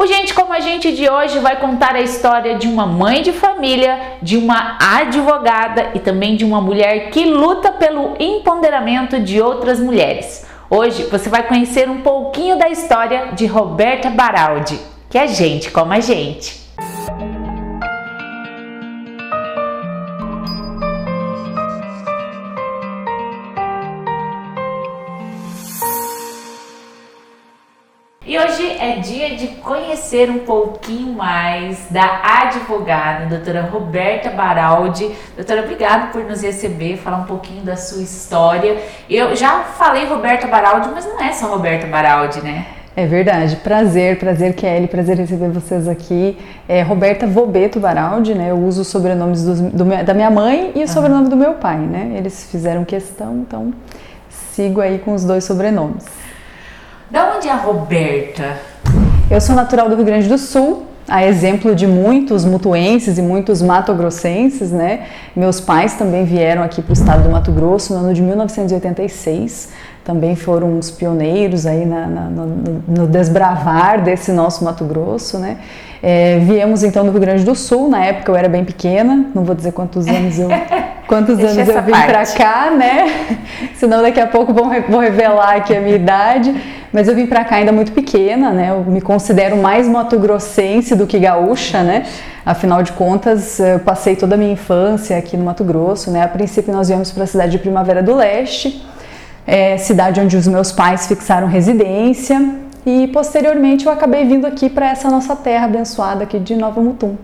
O Gente Como a Gente de hoje vai contar a história de uma mãe de família, de uma advogada e também de uma mulher que luta pelo empoderamento de outras mulheres. Hoje você vai conhecer um pouquinho da história de Roberta Baraldi, que é gente como a gente. E hoje é dia de conhecer um pouquinho mais da advogada, doutora Roberta Baraldi. Doutora, obrigada por nos receber, falar um pouquinho da sua história. Eu já falei Roberta Baraldi, mas não é só Roberta Baraldi, né? É verdade, prazer Kelly, prazer receber vocês aqui. É Roberta Vobeto Baraldi, né? Eu uso os sobrenomes da minha mãe e o sobrenome do meu pai, né? Eles fizeram questão, então sigo aí com os dois sobrenomes. Da onde é a Roberta? Eu sou natural do Rio Grande do Sul, a exemplo de muitos mutuenses e muitos matogrossenses, né? Meus pais também vieram aqui para o estado do Mato Grosso no ano de 1986, também foram os pioneiros aí no desbravar desse nosso Mato Grosso, né? Viemos então do Rio Grande do Sul, na época eu era bem pequena, não vou dizer quantos anos eu vim para cá, né? Senão daqui a pouco vou revelar aqui a minha idade. Mas eu vim para cá ainda muito pequena, né? Eu me considero mais mato-grossense do que gaúcha, né? Afinal de contas, eu passei toda a minha infância aqui no Mato Grosso, né? A princípio nós viemos para a cidade de Primavera do Leste, cidade onde os meus pais fixaram residência, e posteriormente eu acabei vindo aqui para essa nossa terra abençoada aqui de Nova Mutum.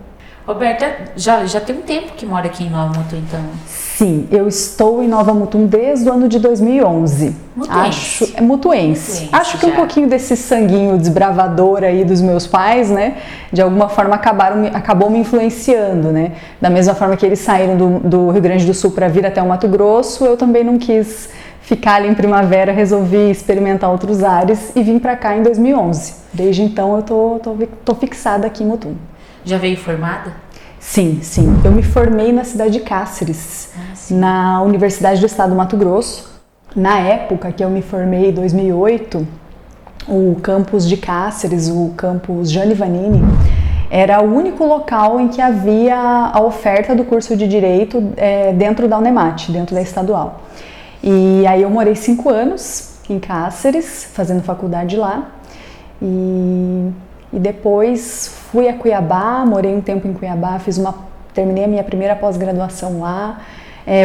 Roberta, já tem um tempo que mora aqui em Nova Mutum, então? Sim, eu estou em Nova Mutum desde o ano de 2011. Mutuense. Acho que um pouquinho desse sanguinho desbravador aí dos meus pais, né? De alguma forma acabou me influenciando, né? Da mesma forma que eles saíram do Rio Grande do Sul para vir até o Mato Grosso, eu também não quis ficar ali em Primavera, resolvi experimentar outros ares e vim para cá em 2011. Desde então eu tô fixada aqui em Mutum. Já veio formada? Sim. Eu me formei na cidade de Cáceres, na Universidade do Estado do Mato Grosso. Na época que eu me formei, em 2008, o campus de Cáceres, o campus Jane Vanini, era o único local em que havia a oferta do curso de Direito dentro da Unemat, dentro da estadual. E aí eu morei 5 anos em Cáceres, fazendo faculdade lá. E depois fui a Cuiabá, morei um tempo em Cuiabá, terminei a minha primeira pós-graduação lá,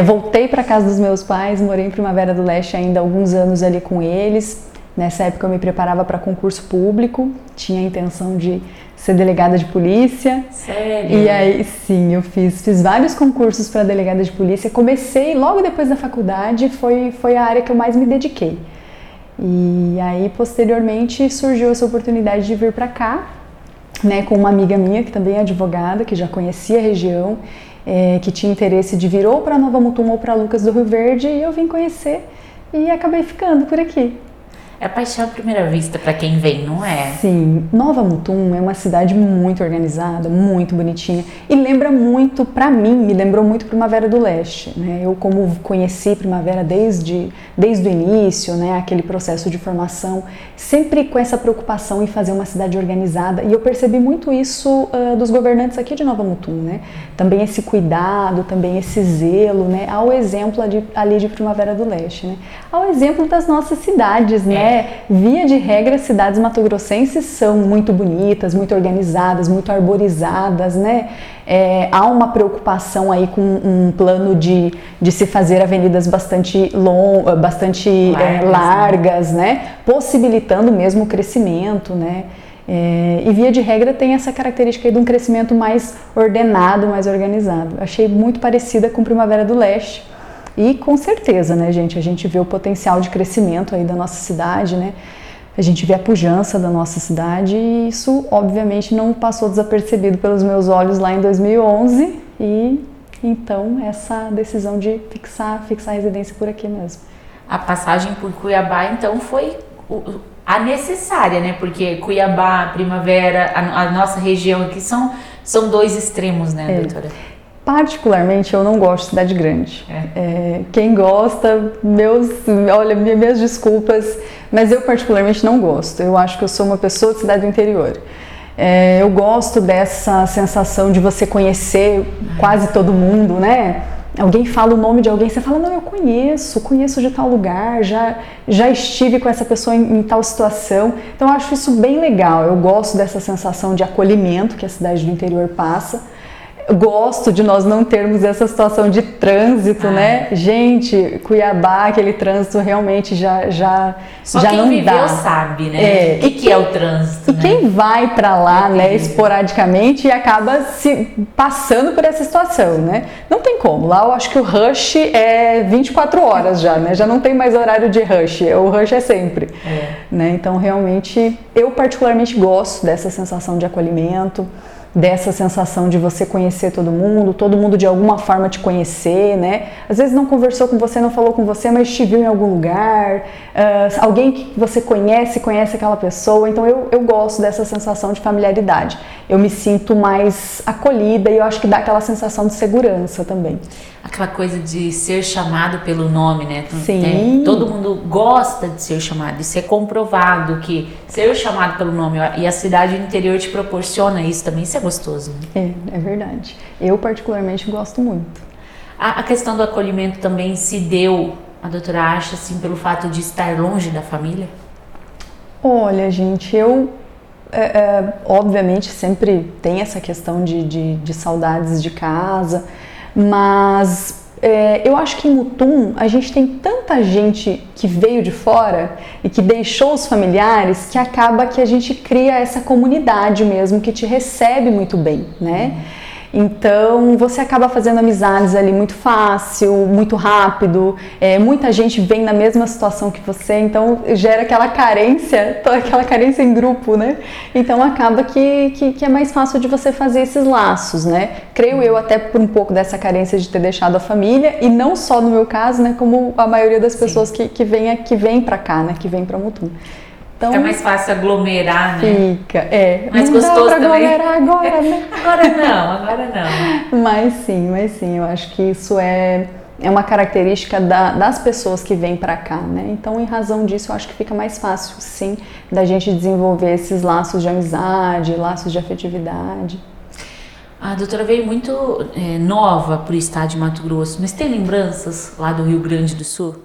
voltei para casa dos meus pais, morei em Primavera do Leste ainda alguns anos ali com eles. Nessa época eu me preparava para concurso público, tinha a intenção de ser delegada de polícia. Sério? E aí, sim, eu fiz vários concursos para delegada de polícia. Comecei logo depois da faculdade, foi a área que eu mais me dediquei. E aí, posteriormente, surgiu essa oportunidade de vir para cá, né, com uma amiga minha, que também é advogada, que já conhecia a região, que tinha interesse de vir ou para Nova Mutum ou para Lucas do Rio Verde, e eu vim conhecer e acabei ficando por aqui. É paixão à primeira vista para quem vem, não é? Sim, Nova Mutum é uma cidade muito organizada, muito bonitinha e lembra muito, para mim, me lembrou muito Primavera do Leste, né? Eu como conheci Primavera desde o início, né? Aquele processo de formação, sempre com essa preocupação em fazer uma cidade organizada, e eu percebi muito isso dos governantes aqui de Nova Mutum, né? Também esse cuidado, também esse zelo, né? Ao exemplo ali de Primavera do Leste, né? Ao exemplo das nossas cidades, né? Via de regra, as cidades matogrossenses são muito bonitas, muito organizadas, muito arborizadas, né? Há uma preocupação aí com um plano de se fazer avenidas bastante largas, né? Possibilitando mesmo o crescimento, né? E via de regra tem essa característica aí de um crescimento mais ordenado, mais organizado. Achei muito parecida com Primavera do Leste. E com certeza, né, gente, a gente vê o potencial de crescimento aí da nossa cidade, né? A gente vê a pujança da nossa cidade, e isso obviamente não passou desapercebido pelos meus olhos lá em 2011, e então essa decisão de fixar a residência por aqui mesmo. A passagem por Cuiabá então foi a necessária, né? Porque Cuiabá, Primavera, a nossa região aqui são dois extremos, né, doutora? Particularmente, eu não gosto de cidade grande. Quem gosta, minhas desculpas, mas eu particularmente não gosto. Eu acho que eu sou uma pessoa de cidade do interior. Eu gosto dessa sensação de você conhecer quase todo mundo, né? Alguém fala o nome de alguém, você fala, não, eu conheço de tal lugar, já estive com essa pessoa em tal situação. Então eu acho isso bem legal, eu gosto dessa sensação de acolhimento que a cidade do interior passa. Eu gosto de nós não termos essa situação de trânsito, né? Gente, Cuiabá, aquele trânsito realmente já quem não viveu dá. sabe, né? O que é o trânsito, E né? quem vai para lá, né, esporadicamente e acaba se passando por essa situação, né? Não tem como. Lá eu acho que o rush é 24 horas já, né? Já não tem mais horário de rush. O rush é sempre. Né? Então, realmente, eu particularmente gosto dessa sensação de acolhimento, dessa sensação de você conhecer todo mundo de alguma forma te conhecer, né? Às vezes não conversou com você, não falou com você, mas te viu em algum lugar, alguém que você conhece aquela pessoa, então eu gosto dessa sensação de familiaridade. Eu me sinto mais acolhida e eu acho que dá aquela sensação de segurança também. Aquela coisa de ser chamado pelo nome, né? Sim. Todo mundo gosta de ser chamado, de ser comprovado que ser chamado pelo nome, e a cidade do interior te proporciona isso também, isso é gostoso, né? É verdade. Eu particularmente gosto muito. A questão do acolhimento também se deu, a doutora acha, assim, pelo fato de estar longe da família? Olha, gente, eu obviamente sempre tem essa questão de saudades de casa, mas eu acho que em Mutum a gente tem tanta gente que veio de fora e que deixou os familiares que acaba que a gente cria essa comunidade mesmo que te recebe muito bem, né? Então você acaba fazendo amizades ali muito fácil, muito rápido, muita gente vem na mesma situação que você, então gera aquela carência em grupo, né? Então acaba que é mais fácil de você fazer esses laços, né? Creio eu até por um pouco dessa carência de ter deixado a família, e não só no meu caso, né? Como a maioria das pessoas que vem pra cá, né? Que vem pra Mutum. Então, fica mais fácil aglomerar, né? Fica, mais não gostoso dá pra também. aglomerar agora, né? Agora não. Mas sim, eu acho que isso é uma característica das pessoas que vêm pra cá, né? Então, em razão disso, eu acho que fica mais fácil, sim, da gente desenvolver esses laços de amizade, laços de afetividade. A doutora veio muito nova pro estado de Mato Grosso, mas tem lembranças lá do Rio Grande do Sul?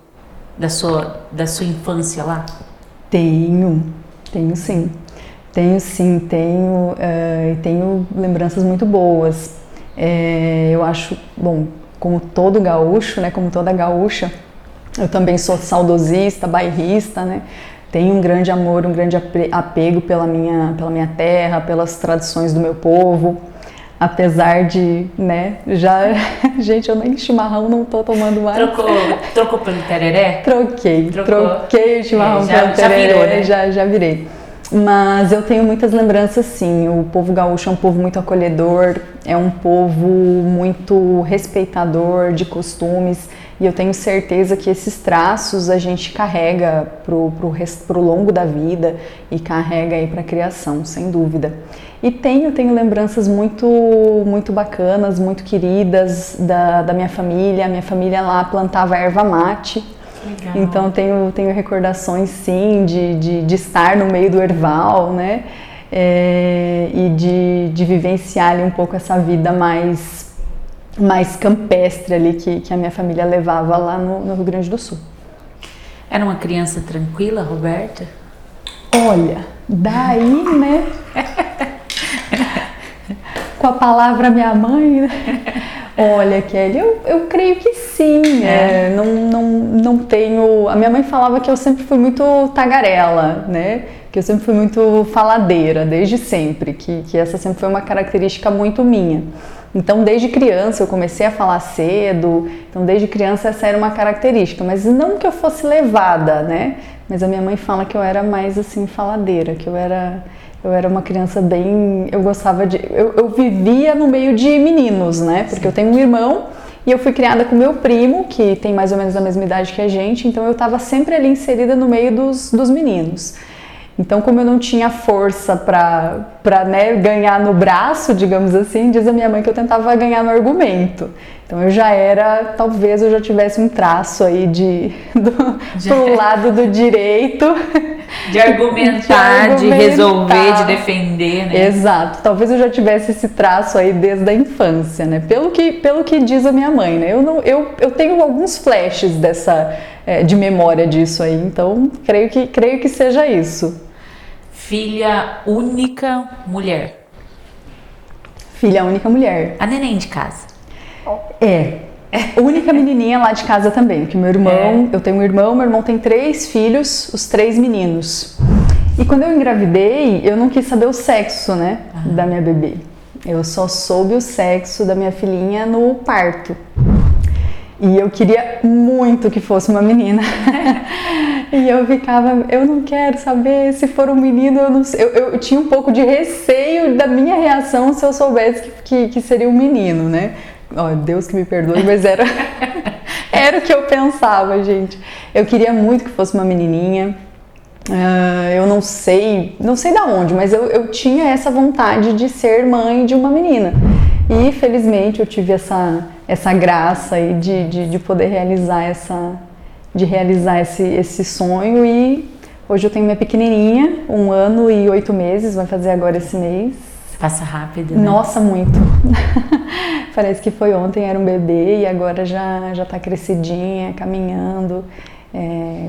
Da sua infância lá? Tenho sim. Tenho lembranças muito boas. Eu acho, bom, como todo gaúcho, né, como toda gaúcha, eu também sou saudosista, bairrista, né? Tenho um grande amor, um grande apego pela minha terra, pelas tradições do meu povo. Apesar de, né, gente, eu nem chimarrão não tô tomando mais. Trocou pelo tereré? Troquei o chimarrão pelo tereré, virou, né? já virei. Mas eu tenho muitas lembranças, sim. O povo gaúcho é um povo muito acolhedor, é um povo muito respeitador de costumes, e eu tenho certeza que esses traços a gente carrega pro longo da vida e carrega aí para a criação, sem dúvida. E tenho lembranças muito bacanas, muito queridas da minha família. A minha família lá plantava erva mate. Legal. Então tenho recordações, sim, de estar no meio do erval, né? E de vivenciar ali um pouco essa vida mais campestre ali que a minha família levava lá no Rio Grande do Sul. Era uma criança tranquila, Roberta? Olha, daí, né? Com a palavra minha mãe, né? Olha, Kelly, eu creio que sim. Não tenho. A minha mãe falava que eu sempre fui muito tagarela, né? Que eu sempre fui muito faladeira, desde sempre. Que essa sempre foi uma característica muito minha. Então, desde criança eu comecei a falar cedo. Então, desde criança essa era uma característica. Mas não que eu fosse levada, né? Mas a minha mãe fala que eu era mais assim faladeira, que eu era uma criança bem... Eu gostava de... Eu vivia no meio de meninos, né? Porque eu tenho um irmão e eu fui criada com meu primo, que tem mais ou menos a mesma idade que a gente, então eu estava sempre ali inserida no meio dos meninos. Então, como eu não tinha força para né, ganhar no braço, digamos assim, diz a minha mãe que eu tentava ganhar no argumento. Então eu já era, talvez eu já tivesse um traço aí pro lado do direito, De argumentar, de resolver, de defender, né? Exato. Talvez eu já tivesse esse traço aí desde a infância, né? Pelo que diz a minha mãe, né? Eu tenho alguns flashes de memória disso aí, então creio que seja isso. Filha única mulher. Filha única mulher. A neném de casa. Única menininha lá de casa também, porque meu irmão, eu tenho um irmão, meu irmão tem 3 filhos, os 3 meninos. E quando eu engravidei, eu não quis saber o sexo, né, da minha bebê. Eu só soube o sexo da minha filhinha no parto. E eu queria muito que fosse uma menina. E eu ficava, eu não quero saber, se for um menino, eu não sei. Eu tinha um pouco de receio da minha reação se eu soubesse que seria um menino, né? Oh, Deus que me perdoe, mas era o que eu pensava, gente. Eu queria muito que fosse uma menininha. Eu não sei da onde, mas eu tinha essa vontade de ser mãe de uma menina. E felizmente eu tive essa graça aí de poder realizar esse sonho. E hoje eu tenho minha pequenininha, 1 ano e 8 meses, vai fazer agora esse mês. Passa rápido, né? Nossa, muito. Parece que foi ontem, era um bebê e agora já tá crescidinha, caminhando,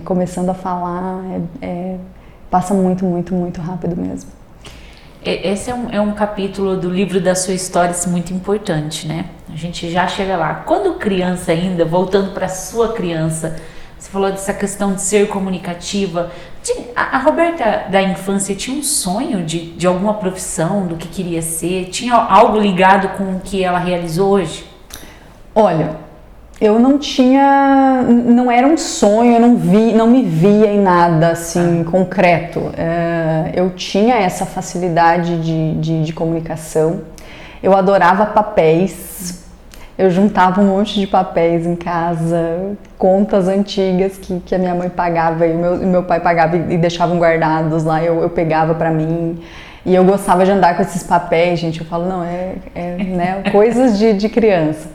começando a falar. Passa muito, muito, muito rápido mesmo. Esse é um capítulo do livro da sua história muito importante, né? A gente já chega lá. Quando criança ainda, voltando para sua criança, você falou dessa questão de ser comunicativa. A Roberta da infância tinha um sonho de alguma profissão, do que queria ser? Tinha algo ligado com o que ela realizou hoje? Olha, eu não era um sonho, eu não me via em nada assim concreto. Eu tinha essa facilidade de comunicação, eu adorava papéis. Eu juntava um monte de papéis em casa, contas antigas que a minha mãe pagava e o meu pai pagava e deixavam guardados lá, eu pegava pra mim. E eu gostava de andar com esses papéis, gente. Eu falo, não, né, coisas de criança.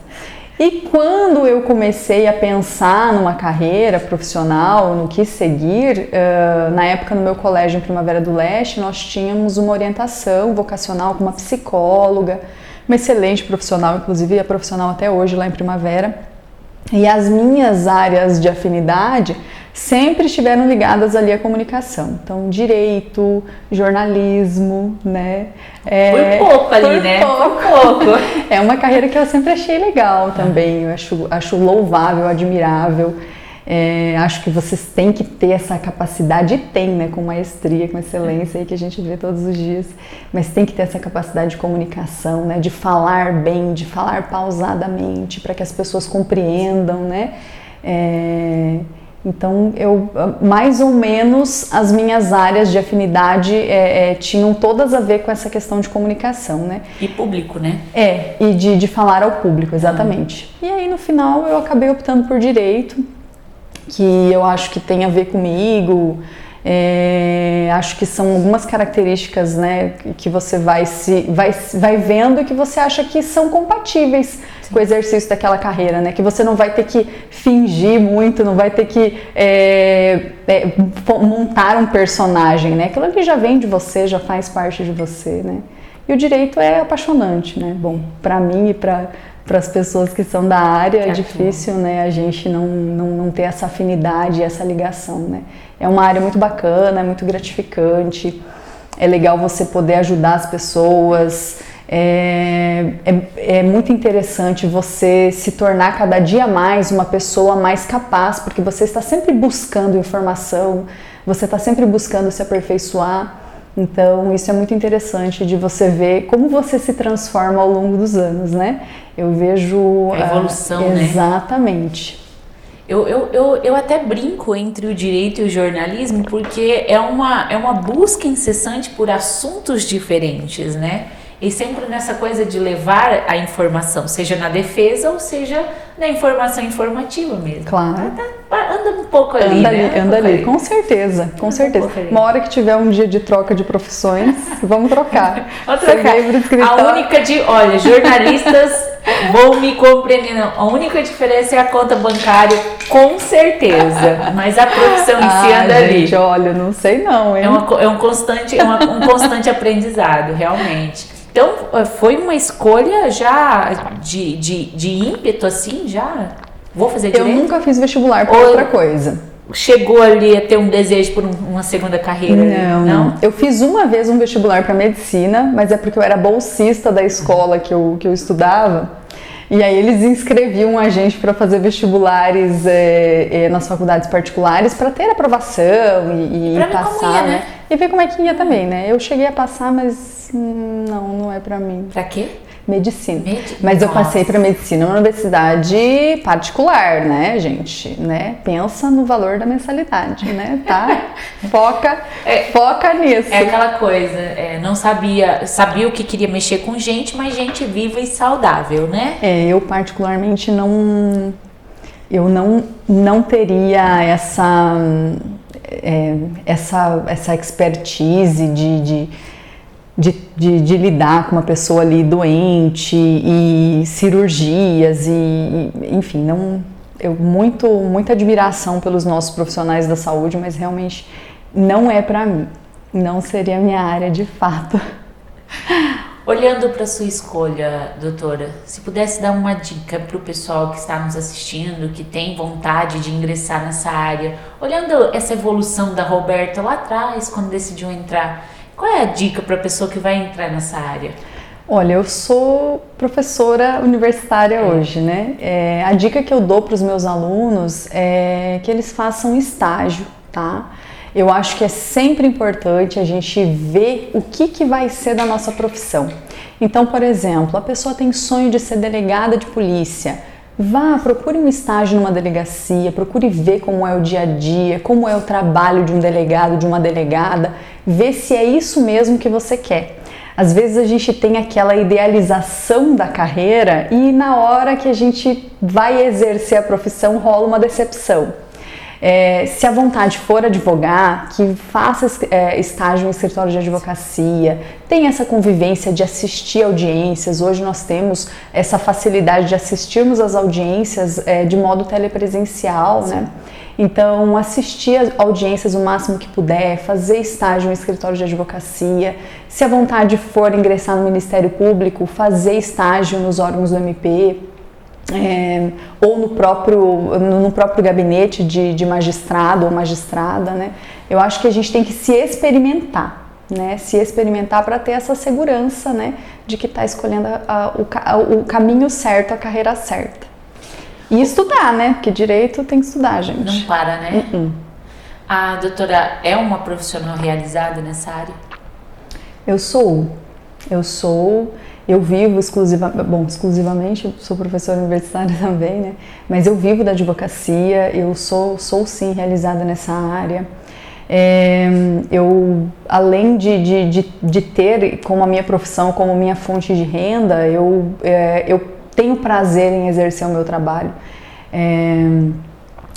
E quando eu comecei a pensar numa carreira profissional, no que seguir, na época no meu colégio em Primavera do Leste, nós tínhamos uma orientação vocacional com uma psicóloga, uma excelente profissional, inclusive é profissional até hoje lá em Primavera. E as minhas áreas de afinidade sempre estiveram ligadas ali à comunicação. Então, direito, jornalismo, né? Por pouco ali, né? Por pouco. É uma carreira que eu sempre achei legal também. Eu acho louvável, admirável. Acho que vocês têm que ter essa capacidade, e tem, né, com maestria, com excelência aí que a gente vê todos os dias, mas tem que ter essa capacidade de comunicação, né, de falar bem, de falar pausadamente, para que as pessoas compreendam, né. Então, mais ou menos, as minhas áreas de afinidade tinham todas a ver com essa questão de comunicação, né. E público, né? E de falar ao público, exatamente. E aí, no final, eu acabei optando por direito, que eu acho que tem a ver comigo. Acho que são algumas características, né, que você vai vendo e que você acha que são compatíveis com o exercício daquela carreira, né, que você não vai ter que fingir muito, não vai ter que montar um personagem, né, aquilo ali já vem de você, já faz parte de você, né, e o direito é apaixonante, né, bom, para mim e para as pessoas que são da área é difícil, né, a gente não ter essa afinidade, essa ligação, né. É uma área muito bacana, é muito gratificante, é legal você poder ajudar as pessoas, é muito interessante você se tornar cada dia mais uma pessoa mais capaz, porque você está sempre buscando informação, você está sempre buscando se aperfeiçoar. Então, isso é muito interessante de você ver como você se transforma ao longo dos anos, né? Eu vejo a evolução, né? Exatamente. Eu até brinco entre o direito e o jornalismo, porque é uma busca incessante por assuntos diferentes, né? E sempre nessa coisa de levar a informação, seja na defesa ou seja na informação informativa mesmo. Claro. Anda um pouco ali, né? Anda ali, com certeza, com certeza. Uma hora que tiver um dia de troca de profissões, vamos trocar. Vamos trocar. A única olha, jornalistas vão me compreender, não. A única diferença é a conta bancária Com certeza, mas a profissão em si anda ali. Gente, olha, não sei não, hein? É um constante aprendizado, realmente. Então, foi uma escolha já de ímpeto, assim, já? Vou fazer direito? Eu nunca fiz vestibular para outra coisa. Chegou ali a ter um desejo por uma segunda carreira? Não. Eu fiz uma vez um vestibular para medicina, mas é porque eu era bolsista da escola que eu estudava. E aí eles inscreviam a gente para fazer vestibulares nas faculdades particulares para ter aprovação e passar, né? E ver como é que ia também, né? Eu cheguei a passar, mas não é para mim. Pra quê? Medicina. Mas eu passei para medicina numa universidade particular, né, gente? Né? Pensa no valor da mensalidade, né? Tá? Foca nisso. É aquela coisa, não sabia o que queria mexer com gente, mas gente viva e saudável, né? Eu particularmente não teria essa expertise de lidar com uma pessoa ali doente e cirurgias e enfim, muita admiração pelos nossos profissionais da saúde, mas realmente não é para mim, não seria a minha área de fato. Olhando para sua escolha, doutora, se pudesse dar uma dica para o pessoal que está nos assistindo, que tem vontade de ingressar nessa área, olhando essa evolução da Roberta lá atrás, quando decidiu entrar, qual é a dica para a pessoa que vai entrar nessa área? Olha, eu sou professora universitária hoje, né? A dica que eu dou para os meus alunos é que eles façam estágio, tá? Eu acho que é sempre importante a gente ver o que vai ser da nossa profissão. Então, por exemplo, a pessoa tem sonho de ser delegada de polícia. Procure um estágio numa delegacia, procure ver como é o dia a dia, como é o trabalho de um delegado, de uma delegada, ver se é isso mesmo que você quer. Às vezes a gente tem aquela idealização da carreira e na hora que a gente vai exercer a profissão rola uma decepção. Se a vontade for advogar, que faça estágio em escritório de advocacia, tem essa convivência de assistir audiências. Hoje nós temos essa facilidade de assistirmos as audiências de modo telepresencial, né? Então, assistir as audiências o máximo que puder, fazer estágio em escritório de advocacia. Se a vontade for ingressar no Ministério Público, fazer estágio nos órgãos do MP, ou no próprio gabinete de magistrado ou magistrada, né? Eu acho que a gente tem que se experimentar, né? Se experimentar para ter essa segurança, né? De que está escolhendo o caminho certo, a carreira certa. E estudar, né? Porque direito tem que estudar, gente. Não para, né? A doutora é uma profissional realizada nessa área? Eu vivo exclusivamente, sou professora universitária também, né? Mas eu vivo da advocacia, eu sou sim realizada nessa área. Eu, além de ter como a minha profissão, como minha fonte de renda, eu tenho prazer em exercer o meu trabalho.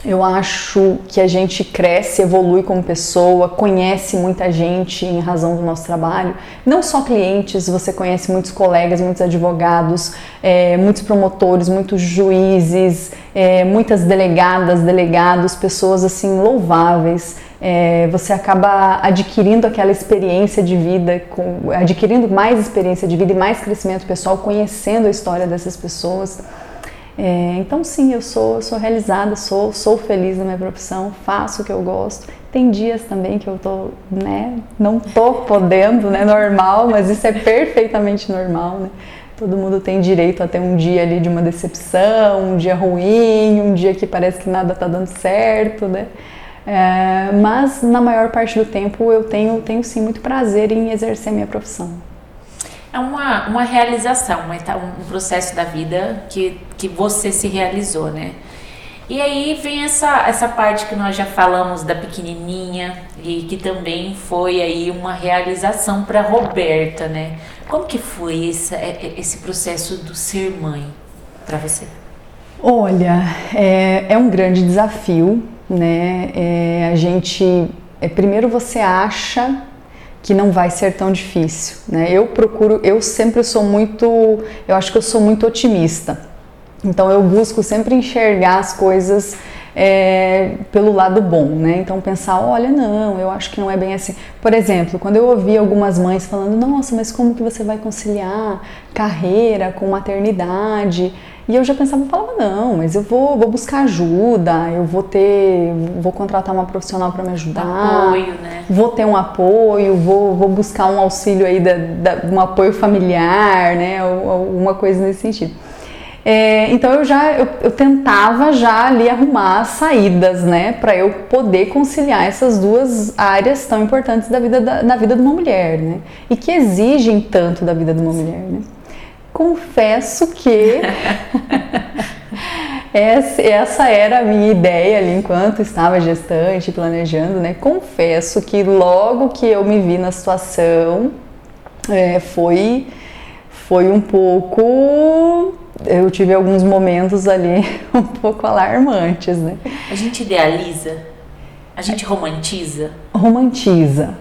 Eu acho que a gente cresce, evolui como pessoa, conhece muita gente em razão do nosso trabalho. Não só clientes, você conhece muitos colegas, muitos advogados, muitos promotores, muitos juízes, muitas delegadas, delegados, pessoas assim louváveis. Você acaba adquirindo aquela experiência de vida, adquirindo mais experiência de vida e mais crescimento pessoal, conhecendo a história dessas pessoas. Então sim, eu sou realizada, sou feliz na minha profissão, faço o que eu gosto. Tem dias também que eu não tô podendo, normal, mas isso é perfeitamente normal, né? Todo mundo tem direito a ter um dia ali de uma decepção, um dia ruim, um dia que parece que nada tá dando certo, né? Mas na maior parte do tempo eu tenho sim muito prazer em exercer a minha profissão. É uma realização, um processo da vida que você se realizou, né? E aí vem essa parte que nós já falamos da pequenininha e que também foi aí uma realização para Roberta, né? Como que foi esse processo do ser mãe para você? Olha, é um grande desafio, né? Primeiro você acha que não vai ser tão difícil, né? Eu acho que eu sou muito otimista. Então eu busco sempre enxergar as coisas pelo lado bom, né? Então pensar, olha, não, eu acho que não é bem assim. Por exemplo, quando eu ouvi algumas mães falando, nossa, mas como que você vai conciliar carreira com maternidade? E eu já falava, não, mas eu vou buscar ajuda, eu vou contratar uma profissional para me ajudar, apoio, né? Vou ter um apoio, vou buscar um auxílio aí, um apoio familiar, né? Ou alguma coisa nesse sentido. Então eu tentava já ali arrumar saídas, né, para eu poder conciliar essas duas áreas tão importantes na vida de uma mulher, né, e que exigem tanto da vida de uma mulher, né. Confesso que essa era a minha ideia ali enquanto estava gestante, planejando, né. Confesso que logo que eu me vi na situação, foi um pouco... Eu tive alguns momentos ali um pouco alarmantes, né? A gente idealiza? A gente romantiza? Romantiza.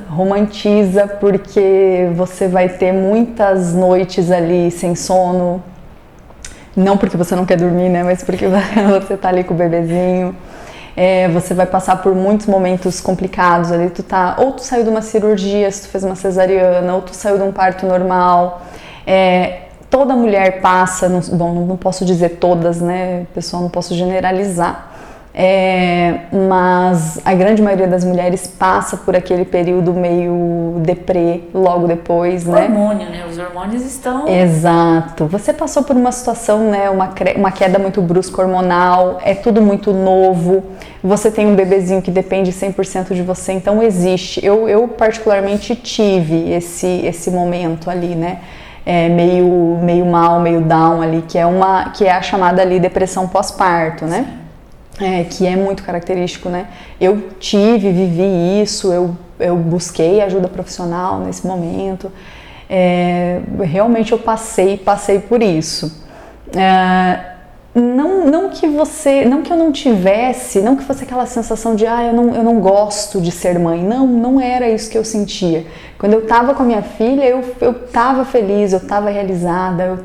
Romantiza porque você vai ter muitas noites ali sem sono. Não porque você não quer dormir, né? Mas porque você tá ali com o bebezinho. Você vai passar por muitos momentos complicados ali. Ou tu saiu de uma cirurgia, se tu fez uma cesariana, ou tu saiu de um parto normal. Toda mulher passa, não posso dizer todas, né, pessoal, não posso generalizar, mas a grande maioria das mulheres passa por aquele período meio deprê logo depois, né? Hormônio, né? Os hormônios estão... Exato. Você passou por uma situação, né, uma queda muito brusca hormonal, é tudo muito novo, você tem um bebezinho que depende 100% de você, então existe. Eu particularmente tive esse momento ali, né? Meio mal, meio down ali, que é a chamada ali depressão pós-parto, né? Que é muito característico, né? Eu vivi isso, eu busquei ajuda profissional nesse momento, realmente eu passei por isso. Não que eu não tivesse, não que fosse aquela sensação de eu não gosto de ser mãe, não era isso que eu sentia. Quando eu estava com a minha filha, eu estava feliz, eu estava realizada,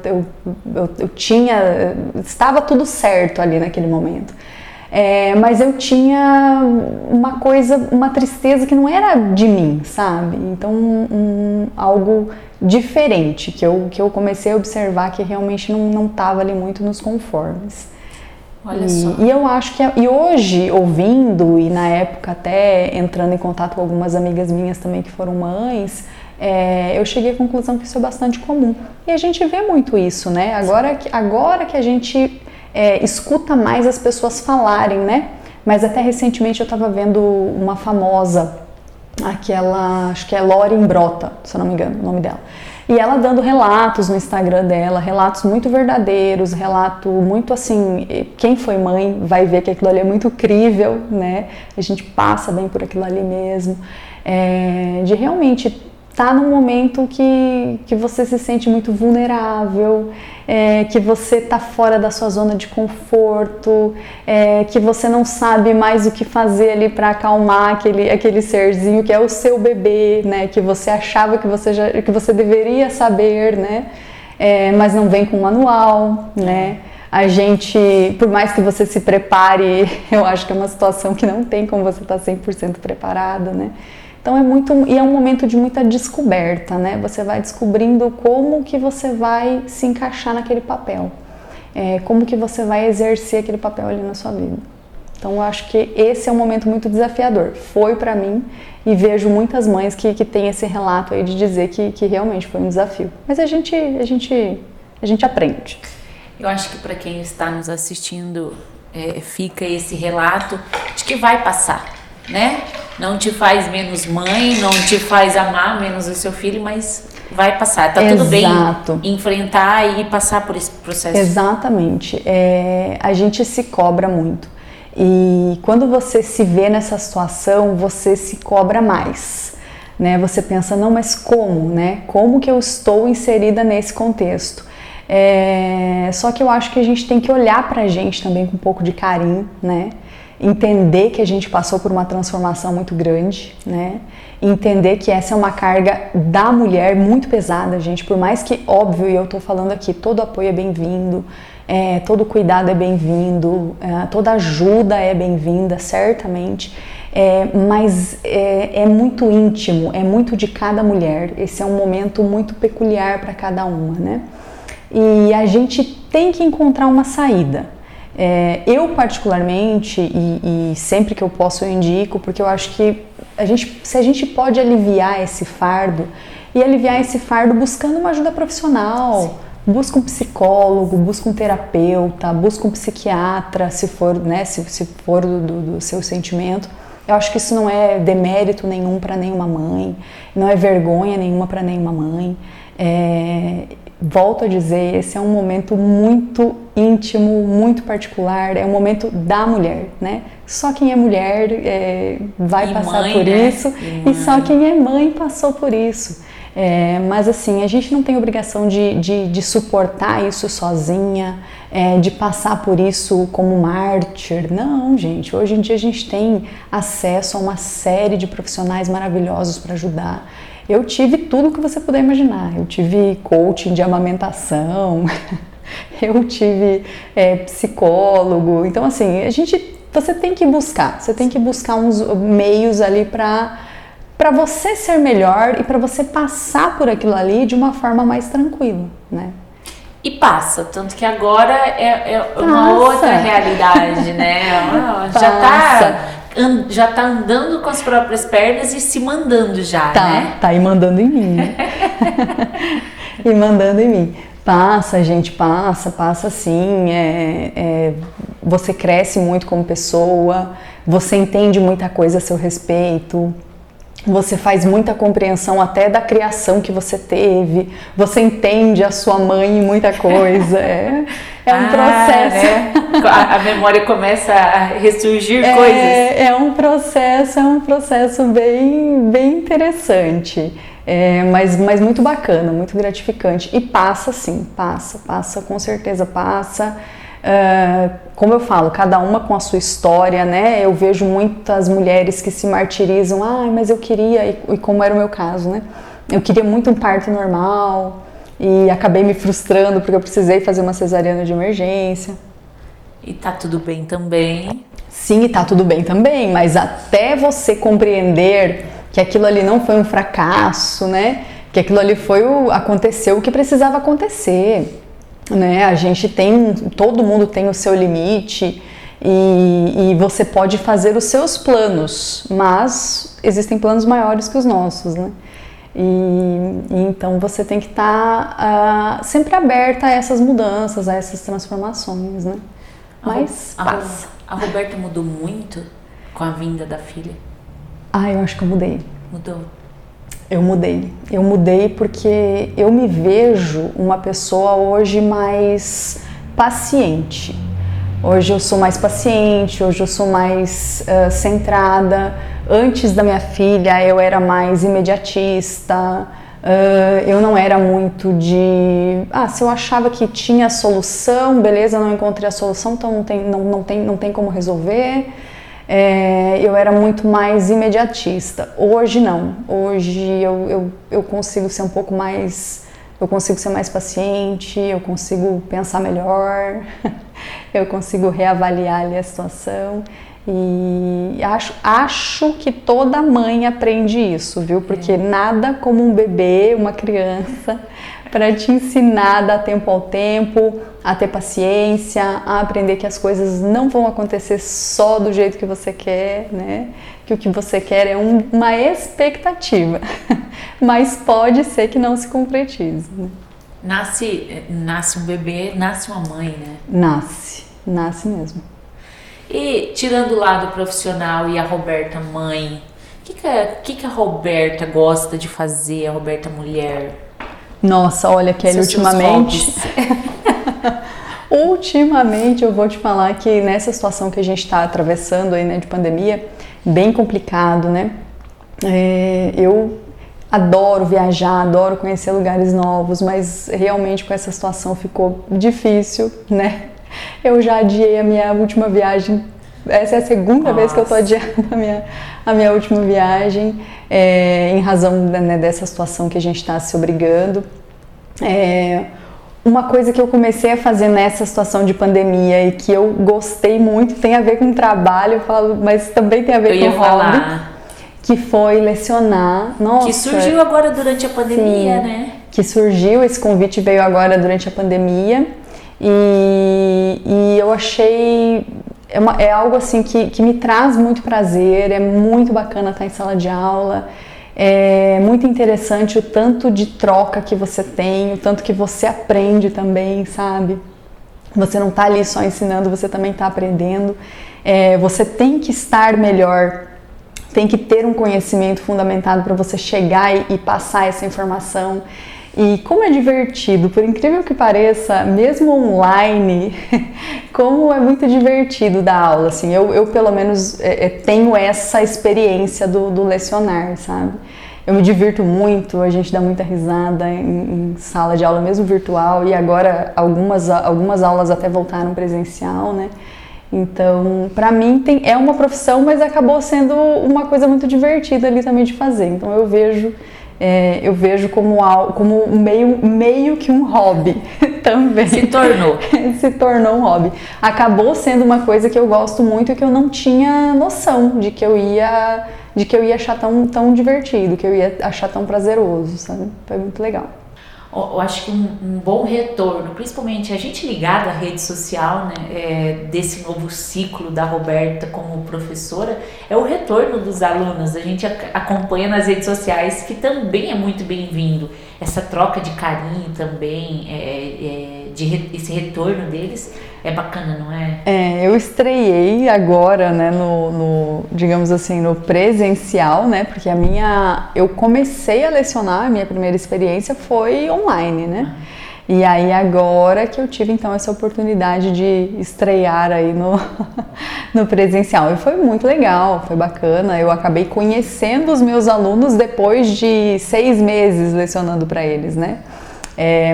estava tudo certo ali naquele momento. Mas eu tinha uma tristeza que não era de mim, sabe? Então algo diferente, que eu comecei a observar que realmente não estava ali muito nos conformes. Olha só. E eu acho que e hoje, ouvindo, e na época até entrando em contato com algumas amigas minhas também que foram mães, eu cheguei à conclusão que isso é bastante comum. E a gente vê muito isso, né? Agora que a gente escuta mais as pessoas falarem, né? Mas até recentemente eu estava vendo uma famosa, acho que é Lauren Brota, se eu não me engano o nome dela. E ela dando relatos no Instagram dela, relatos muito verdadeiros, relato muito assim, quem foi mãe vai ver que aquilo ali é muito crível, né? A gente passa bem por aquilo ali mesmo, de realmente estar num momento que você se sente muito vulnerável, que você está fora da sua zona de conforto, que você não sabe mais o que fazer ali para acalmar aquele serzinho que é o seu bebê, né? Que você achava que você deveria saber, né? Mas não vem com manual, né? A gente, por mais que você se prepare, eu acho que é uma situação que não tem como você estar 100% preparada, né? Então é um momento de muita descoberta, né? Você vai descobrindo como que você vai se encaixar naquele papel, como que você vai exercer aquele papel ali na sua vida. Então eu acho que esse é um momento muito desafiador. Foi pra mim e vejo muitas mães que têm esse relato aí de dizer que realmente foi um desafio. Mas a gente aprende. Eu acho que para quem está nos assistindo, fica esse relato de que vai passar, né? Não te faz menos mãe, não te faz amar menos o seu filho, mas vai passar. Tá tudo bem enfrentar e passar por esse processo. Exatamente. A gente se cobra muito. E quando você se vê nessa situação, você se cobra mais, né? Você pensa, não, mas como, né? Como que eu estou inserida nesse contexto? Só que eu acho que a gente tem que olhar pra gente também com um pouco de carinho, né? Entender que a gente passou por uma transformação muito grande, né? Entender que essa é uma carga da mulher muito pesada, gente. Por mais que, óbvio, e eu tô falando aqui, todo apoio é bem-vindo. todo cuidado é bem-vindo, toda ajuda é bem-vinda, certamente. Mas é muito íntimo, é muito de cada mulher. Esse é um momento muito peculiar para cada uma, né? E a gente tem que encontrar uma saída. Eu particularmente, e sempre que eu posso eu indico, porque eu acho que se a gente pode aliviar esse fardo, e aliviar esse fardo buscando uma ajuda profissional. Sim. Busca um psicólogo, busca um terapeuta, busca um psiquiatra, se for, né, se for do seu sentimento. Eu acho que isso não é demérito nenhum para nenhuma mãe, não é vergonha nenhuma para nenhuma mãe. Volto a dizer, esse é um momento muito íntimo, muito particular, é um momento da mulher, né? Só quem é mulher vai passar por isso, e só quem é mãe passou por isso. Mas assim, a gente não tem obrigação de suportar isso sozinha, de passar por isso como mártir. Não, gente, hoje em dia a gente tem acesso a uma série de profissionais maravilhosos para ajudar. Eu tive tudo que você puder imaginar. Eu tive coaching de amamentação, eu tive psicólogo. Então assim, você tem que buscar uns meios ali para você ser melhor e para você passar por aquilo ali de uma forma mais tranquila, né? E passa, tanto que agora é uma outra realidade, né? Já tá andando com as próprias pernas e se mandando já, né? Tá, e mandando em mim, né? E mandando em mim. Passa, gente, passa sim. Você cresce muito como pessoa, você entende muita coisa a seu respeito. Você faz muita compreensão até da criação que você teve, você entende a sua mãe em muita coisa, é um processo. Né? A memória começa a ressurgir coisas. É um processo bem interessante, mas muito bacana, muito gratificante. E passa sim, passa, com certeza passa. Como eu falo, cada uma com a sua história, né? Eu vejo muitas mulheres que se martirizam, mas eu queria, e como era o meu caso, né? Eu queria muito um parto normal e acabei me frustrando porque eu precisei fazer uma cesariana de emergência. E tá tudo bem também. Sim, e tá tudo bem também, mas até você compreender que aquilo ali não foi um fracasso, né? Que aquilo ali aconteceu o que precisava acontecer. Né? Todo mundo tem o seu limite e você pode fazer os seus planos, mas existem planos maiores que os nossos, né? E então você tem que estar sempre aberta a essas mudanças, a essas transformações, né? Mas passa. A Roberta mudou muito com a vinda da filha? Eu acho que eu mudei. Mudou? Eu mudei porque eu me vejo uma pessoa hoje mais paciente. Hoje eu sou mais paciente, hoje eu sou mais centrada. Antes da minha filha eu era mais imediatista, eu não era muito se eu achava que tinha solução, beleza, não encontrei a solução, então não tem como resolver. Eu era muito mais imediatista. Hoje não. Hoje eu consigo ser um pouco mais... Eu consigo ser mais paciente, eu consigo pensar melhor, eu consigo reavaliar ali a situação. E acho que toda mãe aprende isso, viu? Porque nada como um bebê, uma criança, para te ensinar a dar tempo ao tempo, a ter paciência, a aprender que as coisas não vão acontecer só do jeito que você quer, né? Que o que você quer é uma expectativa, mas pode ser que não se concretize, né? Nasce um bebê, nasce uma mãe, né? Nasce mesmo. E tirando o lado profissional e a Roberta mãe, o que a Roberta gosta de fazer, a Roberta mulher? Nossa, olha, Kelly, ultimamente eu vou te falar que nessa situação que a gente está atravessando aí, né, de pandemia, bem complicado, né? Eu adoro viajar, adoro conhecer lugares novos, mas realmente com essa situação ficou difícil, né? Eu já adiei a minha última viagem. Essa é a segunda vez que eu tô adiando a minha última viagem, em razão, né, dessa situação que a gente está se obrigando. Uma coisa que eu comecei a fazer nessa situação de pandemia e que eu gostei muito, tem a ver com trabalho, eu falo, mas também tem a ver com hobby, que foi lecionar. Nossa, que surgiu agora durante a pandemia, sim, né? Que surgiu, esse convite veio agora durante a pandemia e eu achei... É algo assim que me traz muito prazer, é muito bacana estar em sala de aula. É muito interessante o tanto de troca que você tem, o tanto que você aprende também, sabe? Você não está ali só ensinando, você também está aprendendo. Você tem que estar melhor, tem que ter um conhecimento fundamentado para você chegar e passar essa informação. E como é divertido, por incrível que pareça, mesmo online, como é muito divertido dar aula, assim, eu pelo menos tenho essa experiência do lecionar, sabe? Eu me divirto muito, a gente dá muita risada em sala de aula, mesmo virtual, e agora algumas aulas até voltaram presencial, né? Então, pra mim é uma profissão, mas acabou sendo uma coisa muito divertida ali também de fazer, então eu vejo como meio que um hobby também. Se tornou um hobby. Acabou sendo uma coisa que eu gosto muito e que eu não tinha noção de que eu ia achar tão divertido, que eu ia achar tão prazeroso, sabe? Foi muito legal. Eu acho que um bom retorno, principalmente a gente ligada à rede social, né, desse novo ciclo da Roberta como professora, é o retorno dos alunos. A gente acompanha nas redes sociais, que também é muito bem-vindo. Essa troca de carinho também, esse retorno deles é bacana, não é? Eu estreiei agora, né, digamos assim, no presencial, né, porque eu comecei a lecionar, a minha primeira experiência foi online, né, e aí agora que eu tive então essa oportunidade de estrear aí no presencial, e foi muito legal, foi bacana, eu acabei conhecendo os meus alunos depois de 6 meses lecionando para eles, né.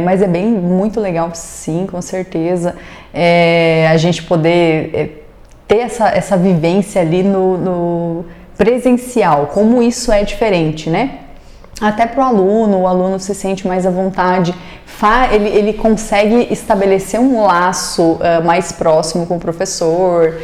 Mas é muito legal, sim, com certeza, a gente poder ter essa vivência ali no presencial, como isso é diferente, né? Até para o aluno se sente mais à vontade, ele consegue estabelecer um laço mais próximo com o professor,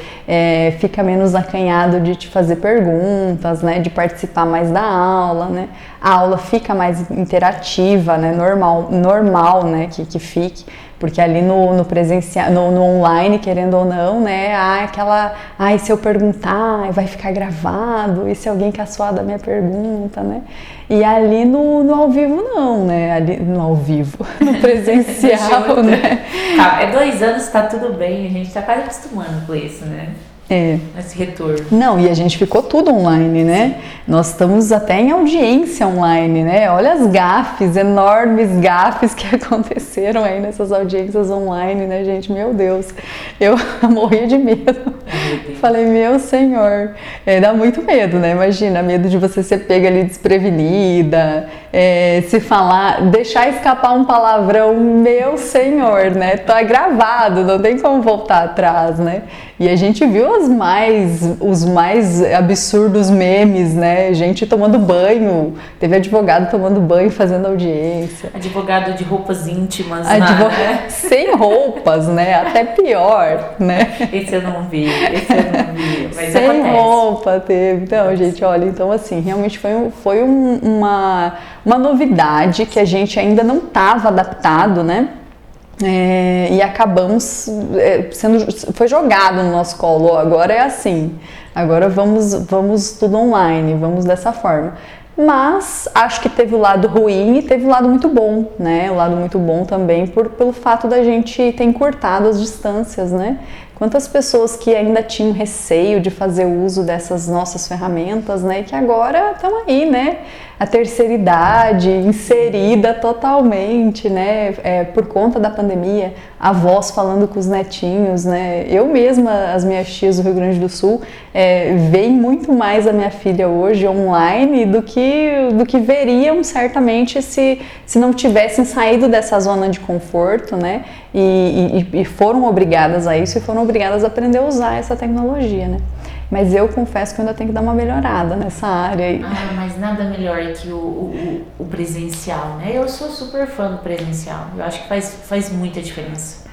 fica menos acanhado de te fazer perguntas, né, de participar mais da aula, né, a aula fica mais interativa, né, normal, né, que fique, porque ali no presencial, no online, querendo ou não, né, há se eu perguntar, vai ficar gravado, e se alguém caçoar da minha pergunta, né, e ali no ao vivo não, né, ali no ao vivo, no presencial, né. 2 anos, tá tudo bem, a gente tá quase acostumando com isso, né. Esse retorno. Não, e a gente ficou tudo online, né? Sim. Nós estamos até em audiência online, né? Olha as gafes, enormes gafes que aconteceram aí nessas audiências online, né, gente? Meu Deus, eu morri de medo. Falei, meu senhor, dá muito medo, né? Imagina, medo de você ser pega ali desprevenida, se falar, deixar escapar um palavrão, meu senhor, né? Tá gravado, não tem como voltar atrás, né? E a gente viu os mais absurdos memes, né? Gente tomando banho, teve advogado tomando banho fazendo audiência. Advogado de roupas íntimas, sem roupas, né? Até pior, né? Esse eu não vi, mas sem acontece. Roupa teve. Então, gente, olha, então assim, realmente foi uma novidade que a gente ainda não estava adaptado, né? E acabamos foi jogado no nosso colo, agora é assim, agora vamos tudo online, vamos dessa forma. Mas acho que teve o lado ruim e teve o lado muito bom, né? O lado muito bom também pelo fato da gente ter encurtado as distâncias, né? Quantas pessoas que ainda tinham receio de fazer uso dessas nossas ferramentas, né? Que agora estão aí, né? A terceira idade, inserida totalmente, né? Por conta da pandemia, avós falando com os netinhos, né? Eu mesma, as minhas tias do Rio Grande do Sul, veem muito mais a minha filha hoje online do que veriam certamente se não tivessem saído dessa zona de conforto, né? E foram obrigadas a isso e foram obrigadas a aprender a usar essa tecnologia, né? Mas eu confesso que eu ainda tenho que dar uma melhorada nessa área aí. Mas nada melhor que o presencial, né? Eu sou super fã do presencial. Eu acho que faz muita diferença.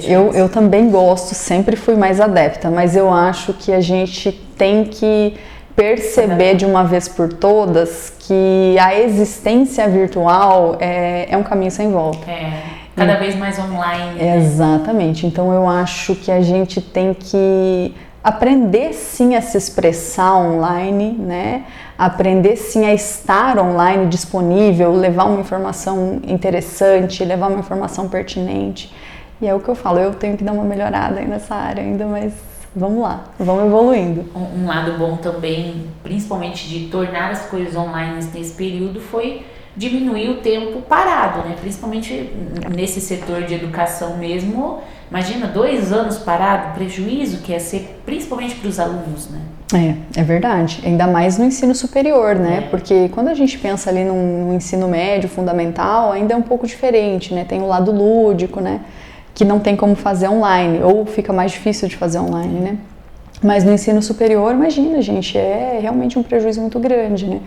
Eu também gosto, sempre fui mais adepta, mas eu acho que a gente tem que perceber de uma vez por todas que a existência virtual é um caminho sem volta. Cada vez mais online. Né? Exatamente. Então eu acho que a gente tem que aprender sim a se expressar online, né? Aprender sim a estar online disponível, levar uma informação interessante, levar uma informação pertinente. E é o que eu falo, eu tenho que dar uma melhorada aí nessa área ainda, mas vamos lá, vamos evoluindo. Um lado bom também, principalmente de tornar as coisas online nesse período, foi diminuir o tempo parado, né? Principalmente nesse setor de educação mesmo. Imagina 2 anos parado, o prejuízo que ia ser principalmente para os alunos, né? É verdade, ainda mais no ensino superior, né? Porque quando a gente pensa ali no ensino médio, fundamental, ainda é um pouco diferente, né? Tem o lado lúdico, né? Que não tem como fazer online, ou fica mais difícil de fazer online, né? Mas no ensino superior, imagina, gente, é realmente um prejuízo muito grande, né?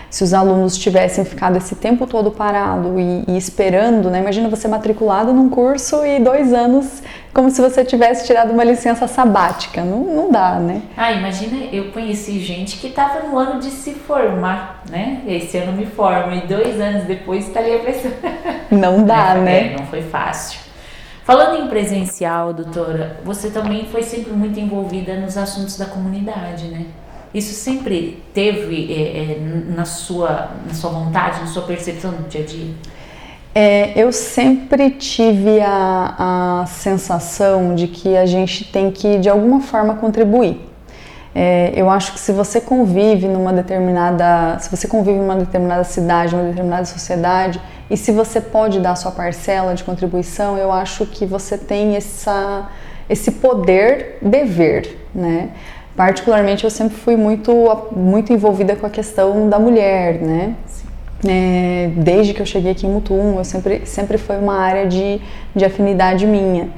Se os alunos tivessem ficado esse tempo todo parado e esperando, né? Imagina você matriculado num curso e 2 anos como se você tivesse tirado uma licença sabática. Não dá, né? Imagina, eu conheci gente que estava no ano de se formar, né? Esse ano me formo e 2 anos depois está ali a pressão. Não dá, né? Não foi fácil. Falando em presencial, doutora, você também foi sempre muito envolvida nos assuntos da comunidade, né? Isso sempre teve na sua vontade, na sua percepção do dia a dia? Eu sempre tive a sensação de que a gente tem que, de alguma forma, contribuir. Eu acho que se você convive numa determinada cidade, numa determinada sociedade, e se você pode dar a sua parcela de contribuição, eu acho que você tem esse poder dever, né? Particularmente, eu sempre fui muito envolvida com a questão da mulher, né? Desde que eu cheguei aqui em Mutum, eu sempre foi uma área de afinidade minha.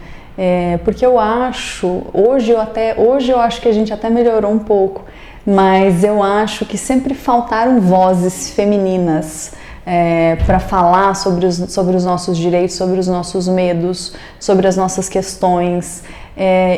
Porque eu acho, hoje eu acho que a gente até melhorou um pouco, mas eu acho que sempre faltaram vozes femininas para falar sobre os nossos direitos, sobre os nossos medos, sobre as nossas questões.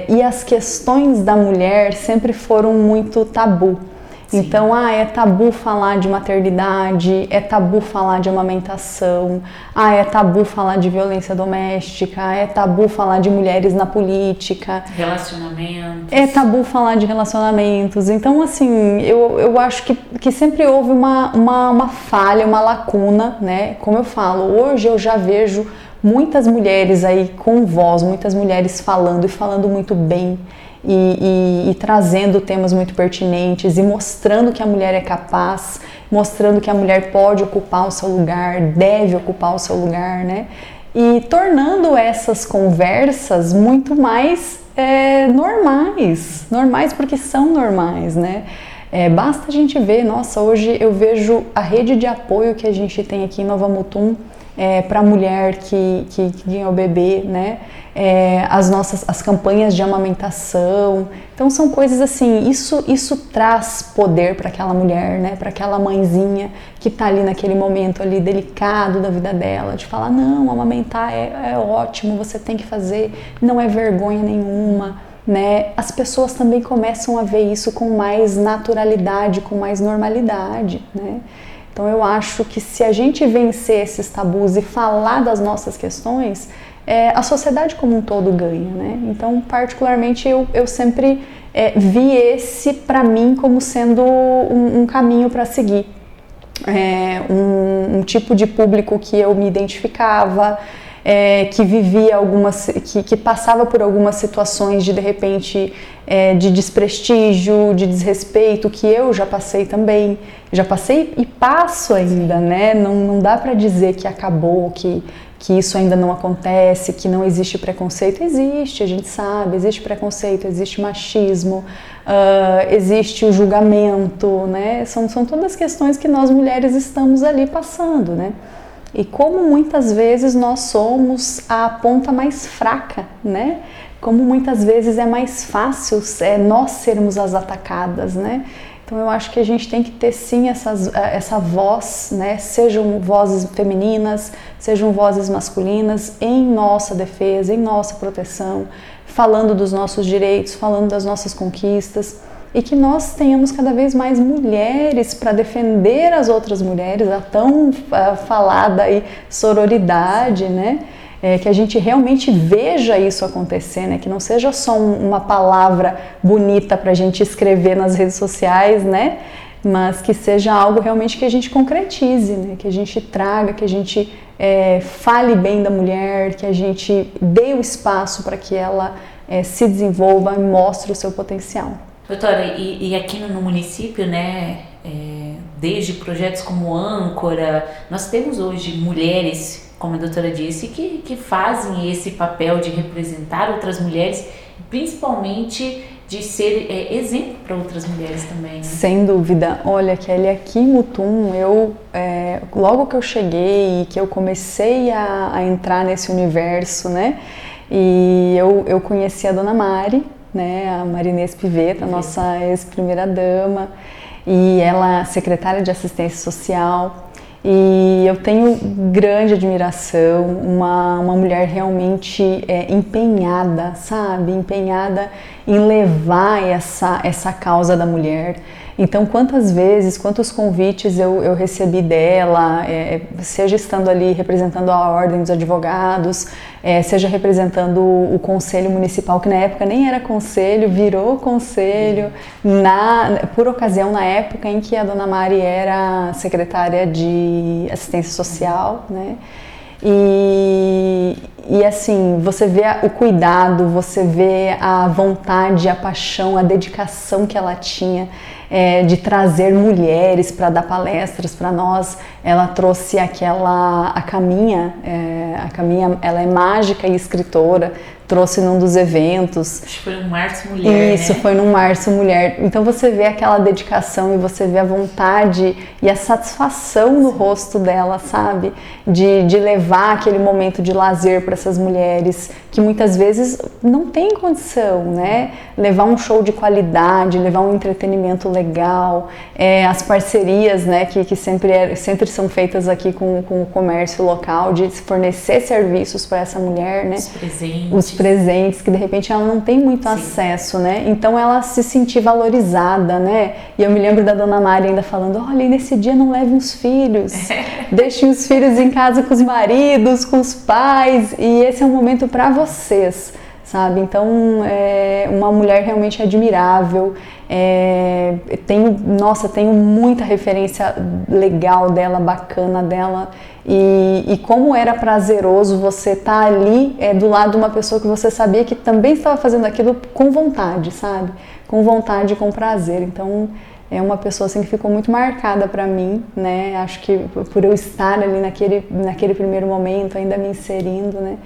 E as questões da mulher sempre foram muito tabu. Sim. Então, é tabu falar de maternidade, é tabu falar de amamentação, é tabu falar de violência doméstica, é tabu falar de mulheres na política. Relacionamentos. É tabu falar de relacionamentos. Então, assim, eu acho que sempre houve uma falha, uma lacuna, né? Como eu falo, hoje eu já vejo muitas mulheres aí com voz, muitas mulheres falando e falando muito bem. E trazendo temas muito pertinentes e mostrando que a mulher é capaz, mostrando que a mulher pode ocupar o seu lugar, deve ocupar o seu lugar, né? E tornando essas conversas muito mais normais porque são normais, né? Basta a gente ver, nossa, hoje eu vejo a rede de apoio que a gente tem aqui em Nova Mutum para a mulher que ganha o bebê, né? As campanhas de amamentação. Então são coisas assim, isso traz poder para aquela mulher, né? Para aquela mãezinha que está ali naquele momento ali delicado da vida dela, de falar, não, amamentar é ótimo, você tem que fazer, não é vergonha nenhuma, né? As pessoas também começam a ver isso com mais naturalidade, com mais normalidade, né? Então eu acho que se a gente vencer esses tabus e falar das nossas questões, a sociedade como um todo ganha, né? Então, particularmente, eu sempre vi esse, para mim, como sendo um caminho para seguir. Um tipo de público que eu me identificava, que vivia que passava por algumas situações de repente, de desprestígio, de desrespeito, que eu já passei também. Já passei e passo ainda, né? Não dá para dizer que acabou, que isso ainda não acontece, que não existe preconceito. Existe, a gente sabe, existe preconceito, existe machismo, existe o julgamento, né? São todas questões que nós mulheres estamos ali passando, né? E como muitas vezes nós somos a ponta mais fraca, né? como muitas vezes é mais fácil nós sermos as atacadas, né? Então eu acho que a gente tem que ter sim essa voz, né? Sejam vozes femininas, sejam vozes masculinas em nossa defesa, em nossa proteção, falando dos nossos direitos, falando das nossas conquistas, e que nós tenhamos cada vez mais mulheres para defender as outras mulheres, a tão falada aí sororidade, né? Que a gente realmente veja isso acontecer, né? Que não seja só uma palavra bonita para a gente escrever nas redes sociais, né? Mas que seja algo realmente que a gente concretize, né? Que a gente traga, que a gente fale bem da mulher, que a gente dê o espaço para que ela se desenvolva e mostre o seu potencial. Doutora, e aqui no município, né? Desde projetos como Âncora, nós temos hoje mulheres, como a doutora disse, que fazem esse papel de representar outras mulheres, principalmente de ser exemplo para outras mulheres também. Né? Sem dúvida. Olha, Kelly, aqui em Mutum, logo que eu cheguei e que eu comecei a entrar nesse universo, né, e eu conheci a Dona Mari, né, a Marinês Piveta, nossa ex-primeira-dama, e ela é secretária de assistência social. E eu tenho grande admiração, uma mulher realmente empenhada, sabe? Empenhada em levar essa causa da mulher. Então, quantos convites eu recebi dela, seja estando ali representando a Ordem dos Advogados, seja representando o Conselho Municipal, que na época nem era conselho, virou conselho, por ocasião, na época em que a Dona Mari era secretária de assistência social, né? E assim, você vê o cuidado, você vê a vontade, a paixão, a dedicação que ela tinha de trazer mulheres para dar palestras para nós. Ela trouxe a Caminha, ela é mágica e escritora, trouxe num dos eventos. Acho que foi no Março Mulher, Isso, né? foi no Março Mulher. Então você vê aquela dedicação e você vê a vontade e a satisfação no rosto dela, sabe? De levar aquele momento de lazer para essas mulheres que muitas vezes não têm condição, né? Levar um show de qualidade, levar um entretenimento legal, as parcerias, né? Que sempre são feitas aqui com o comércio local, de fornecer serviços para essa mulher, né? Os presentes, que de repente ela não tem muito acesso, né? Então ela se sentir valorizada, né? E eu me lembro da Dona Mari ainda falando, olha, nesse dia não leve os filhos, deixem os filhos em casa com os maridos, com os pais, e esse é um momento para vocês, sabe? Então, uma mulher realmente admirável. Tenho muita referência legal dela, bacana dela, e como era prazeroso você estar ali do lado de uma pessoa que você sabia que também estava fazendo aquilo com vontade, sabe? Com vontade e com prazer. Então, é uma pessoa assim que ficou muito marcada para mim, né? Acho que por eu estar ali naquele primeiro momento, ainda me inserindo, né?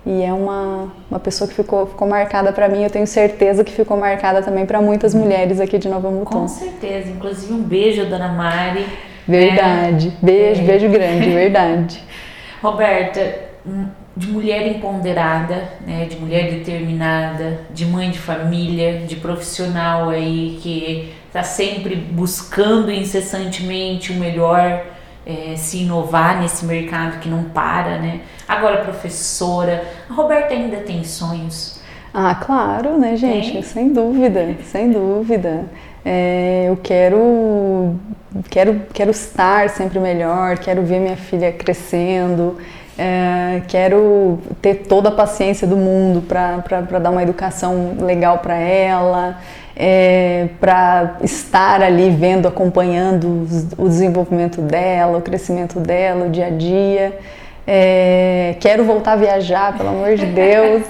E é uma pessoa que ficou marcada para mim. Eu tenho certeza que ficou marcada também para muitas mulheres aqui de Nova Mutum. Com certeza, inclusive um beijo, Dona Mari. Verdade, beijo grande, verdade. Roberta, de mulher empoderada, né, de mulher determinada, de mãe de família, de profissional aí que está sempre buscando incessantemente o melhor, se inovar nesse mercado que não para, né? Agora professora, a Roberta ainda tem sonhos? Ah, claro, né, gente? Sem dúvida, sem dúvida. Eu quero estar sempre melhor, quero ver minha filha crescendo, quero ter toda a paciência do mundo para dar uma educação legal para ela, para estar ali vendo, acompanhando o desenvolvimento dela, o crescimento dela, o dia a dia. Quero voltar a viajar, pelo amor de Deus.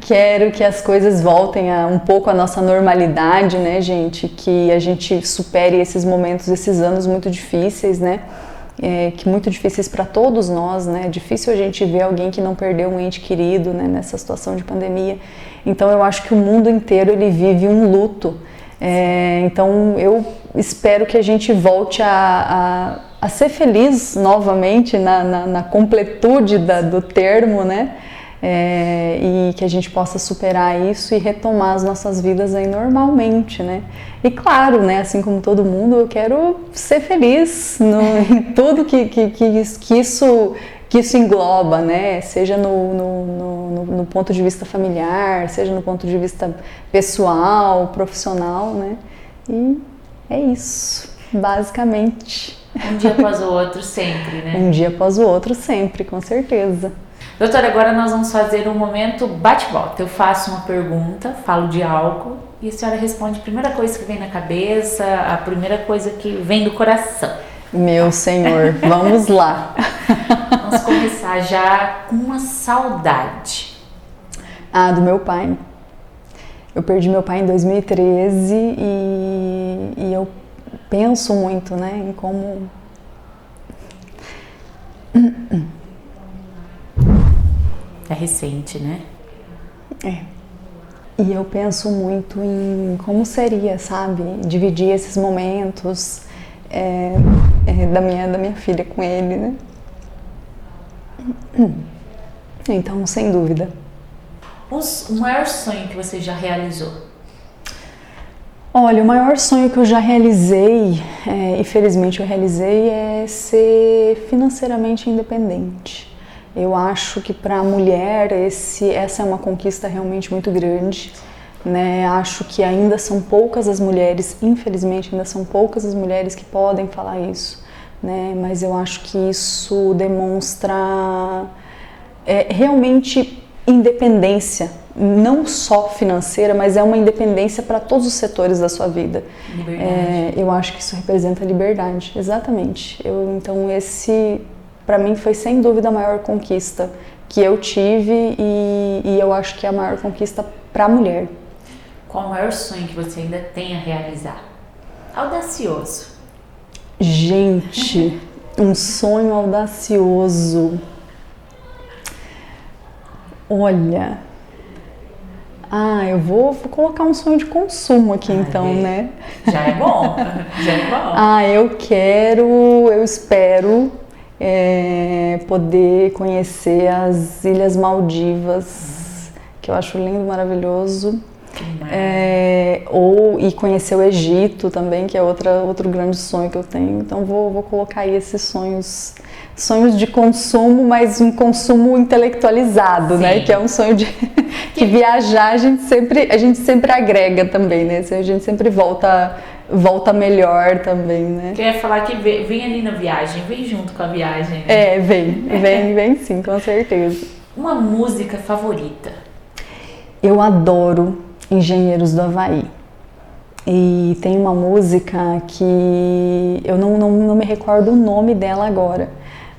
Quero que as coisas voltem um pouco à nossa normalidade, né, gente? Que a gente supere esses momentos, esses anos muito difíceis, né? Que muito difíceis para todos nós, né? É difícil a gente ver alguém que não perdeu um ente querido, né, nessa situação de pandemia. Então eu acho que o mundo inteiro ele vive um luto. Então eu espero que a gente volte a ser feliz novamente na completude do termo, né? e que a gente possa superar isso e retomar as nossas vidas aí normalmente, né? E claro, né, assim como todo mundo, eu quero ser feliz em tudo que isso engloba, né? Seja no ponto de vista familiar, seja no ponto de vista pessoal, profissional, né? E é isso, basicamente. Um dia após o outro sempre, né? Um dia após o outro sempre, com certeza. Doutora, agora nós vamos fazer um momento bate-volta. Eu faço uma pergunta, falo de algo e a senhora responde a primeira coisa que vem na cabeça, a primeira coisa que vem do coração. Meu senhor, vamos lá. Vamos começar já com uma saudade. Do meu pai. Eu perdi meu pai em 2013 e eu penso muito, né, em como... É recente, né? E eu penso muito em como seria, sabe, dividir esses momentos da minha filha com ele, né? Então, sem dúvida. O maior sonho que você já realizou? Olha, o maior sonho que eu já realizei, e felizmente eu realizei, é ser financeiramente independente. Eu acho que para a mulher essa é uma conquista realmente muito grande, né? Acho que ainda são poucas as mulheres, infelizmente ainda são poucas as mulheres que podem falar isso, né? Mas eu acho que isso demonstra realmente independência, não só financeira, mas é uma independência para todos os setores da sua vida. Liberdade. Eu acho que isso representa liberdade, exatamente. Então esse, para mim, foi sem dúvida a maior conquista que eu tive e eu acho que é a maior conquista para a mulher. Qual o maior sonho que você ainda tem a realizar? Audacioso. Gente, um sonho audacioso. Olha, eu vou colocar um sonho de consumo aqui então, né? Já é bom, já é bom. Eu espero poder conhecer as Ilhas Maldivas, que eu acho lindo, maravilhoso. E conhecer o Egito também, que é outro grande sonho que eu tenho. Então vou colocar aí esses sonhos de consumo, mas um consumo intelectualizado, Sim. né? Que é um sonho que viajar a gente sempre agrega também, né? A gente sempre volta melhor também, né? Quer falar que vem ali na viagem, vem junto com a viagem, né? Vem sim, com certeza. Uma música favorita? Eu adoro Engenheiros do Havaí. E tem uma música que eu não me recordo o nome dela agora,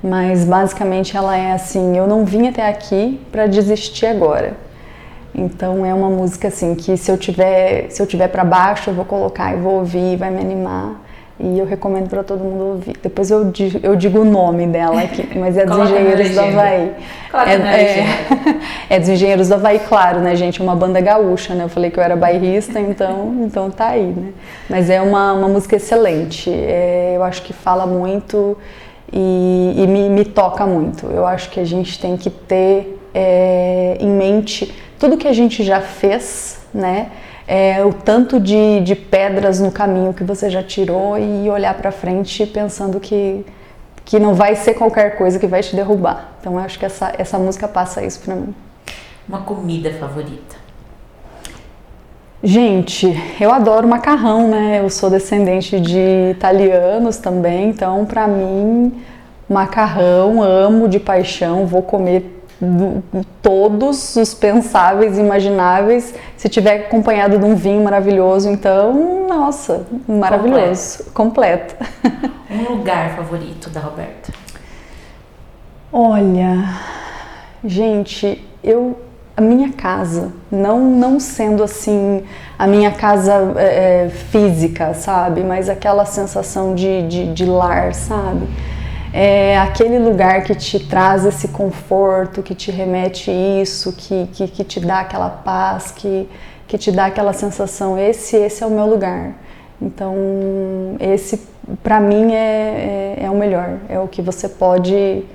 mas basicamente ela é assim: eu não vim até aqui para desistir agora. Então é uma música assim que se eu tiver para baixo eu vou colocar e vou ouvir, vai me animar. E eu recomendo para todo mundo ouvir. Depois eu digo o nome dela aqui, mas é dos Engenheiros do Havaí. É dos Engenheiros do Havaí, claro, né, gente? Uma banda gaúcha, né? Eu falei que eu era bairrista, então tá aí, né? Mas é uma música excelente. Eu acho que fala muito e me toca muito. Eu acho que a gente tem que ter em mente tudo que a gente já fez, né? O tanto de pedras no caminho que você já tirou e olhar para frente pensando que não vai ser qualquer coisa que vai te derrubar. Então eu acho que essa música passa isso para mim. Uma comida favorita? Gente, eu adoro macarrão, né? Eu sou descendente de italianos também, então para mim macarrão, amo de paixão, vou comer todos os pensáveis e imagináveis, se tiver acompanhado de um vinho maravilhoso, então, nossa, maravilhoso, completo. Um lugar favorito da Roberta? Olha, gente, a minha casa, não sendo assim a minha casa física, sabe, mas aquela sensação de lar, sabe? É aquele lugar que te traz esse conforto, que te remete isso, que te dá aquela paz, que te dá aquela sensação. Esse é o meu lugar. Então, esse para mim é o melhor, é o que você pode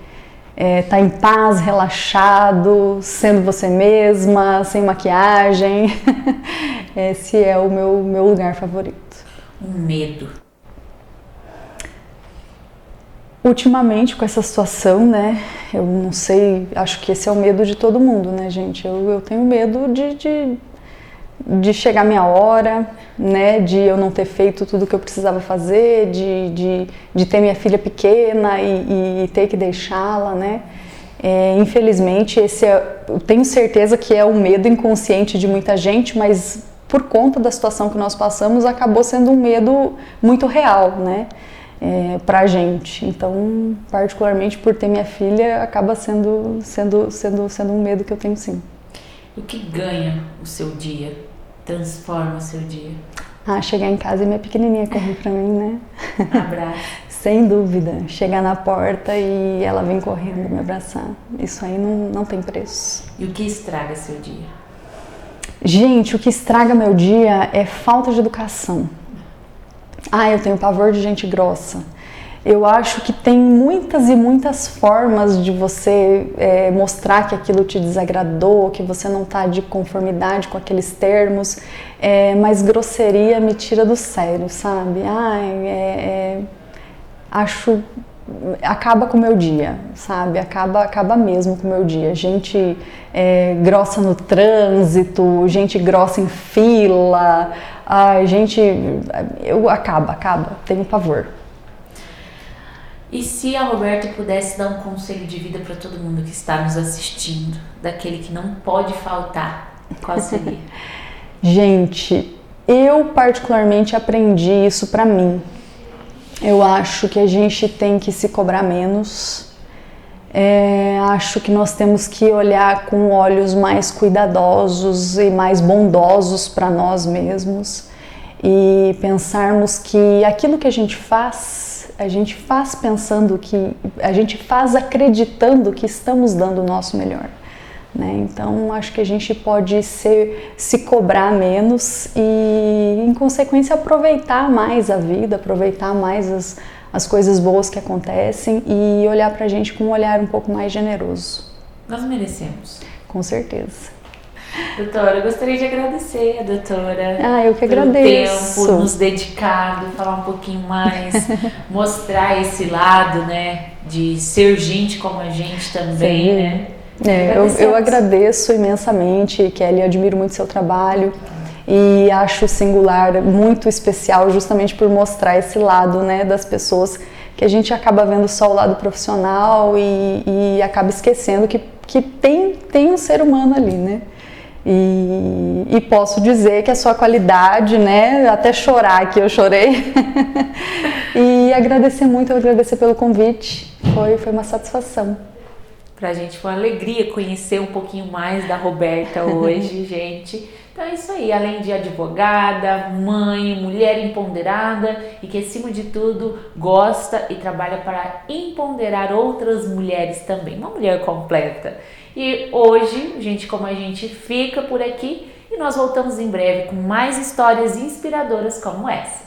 tá em paz, relaxado, sendo você mesma, sem maquiagem. Esse é o meu lugar favorito. Um medo. Ultimamente, com essa situação, né, eu não sei, acho que esse é o medo de todo mundo, né, gente? Eu tenho medo de chegar a minha hora, né, de eu não ter feito tudo o que eu precisava fazer, de ter minha filha pequena e ter que deixá-la, né? Infelizmente, eu tenho certeza que é o medo inconsciente de muita gente, mas por conta da situação que nós passamos, acabou sendo um medo muito real, né? Pra gente. Então, particularmente por ter minha filha, acaba sendo um medo que eu tenho, sim. O que ganha o seu dia? Transforma o seu dia? Chegar em casa e minha pequenininha correr pra mim, né? Abraço. Sem dúvida. Chegar na porta e ela vem correndo me abraçar. Isso aí não tem preço. E o que estraga seu dia? Gente, o que estraga meu dia é falta de educação. Eu tenho pavor de gente grossa. Eu acho que tem muitas e muitas formas de você mostrar que aquilo te desagradou, que você não está de conformidade com aqueles termos, mas grosseria me tira do sério, sabe? Acho... acaba com o meu dia, sabe? Acaba mesmo com o meu dia. Gente grossa no trânsito, gente grossa em fila, acaba, tenho pavor. E se a Roberta pudesse dar um conselho de vida para todo mundo que está nos assistindo, daquele que não pode faltar, qual seria? Gente, eu particularmente aprendi isso para mim. Eu acho que a gente tem que se cobrar menos. Acho que nós temos que olhar com olhos mais cuidadosos e mais bondosos para nós mesmos e pensarmos que aquilo que a gente faz pensando que a gente faz acreditando que estamos dando o nosso melhor, né? Então acho que a gente pode se cobrar menos e, em consequência, aproveitar mais a vida, aproveitar mais as coisas boas que acontecem e olhar pra gente com um olhar um pouco mais generoso. Nós merecemos. Com certeza. Doutora, eu gostaria de agradecer a doutora eu que pelo agradeço. tempo nos dedicado, falar um pouquinho mais, mostrar esse lado, né, de ser gente como a gente também, sim, né? Eu agradeço imensamente, Kelly, admiro muito seu trabalho e acho singular, muito especial, justamente por mostrar esse lado, né, das pessoas que a gente acaba vendo só o lado profissional e acaba esquecendo que tem um ser humano ali, né? E posso dizer que a sua qualidade, né, até chorar aqui eu chorei, e agradecer pelo convite, foi uma satisfação. Pra gente foi uma alegria conhecer um pouquinho mais da Roberta hoje, gente. Então é isso aí, além de advogada, mãe, mulher empoderada e que acima de tudo gosta e trabalha para empoderar outras mulheres também, uma mulher completa. E hoje, gente como a gente fica por aqui e nós voltamos em breve com mais histórias inspiradoras como essa.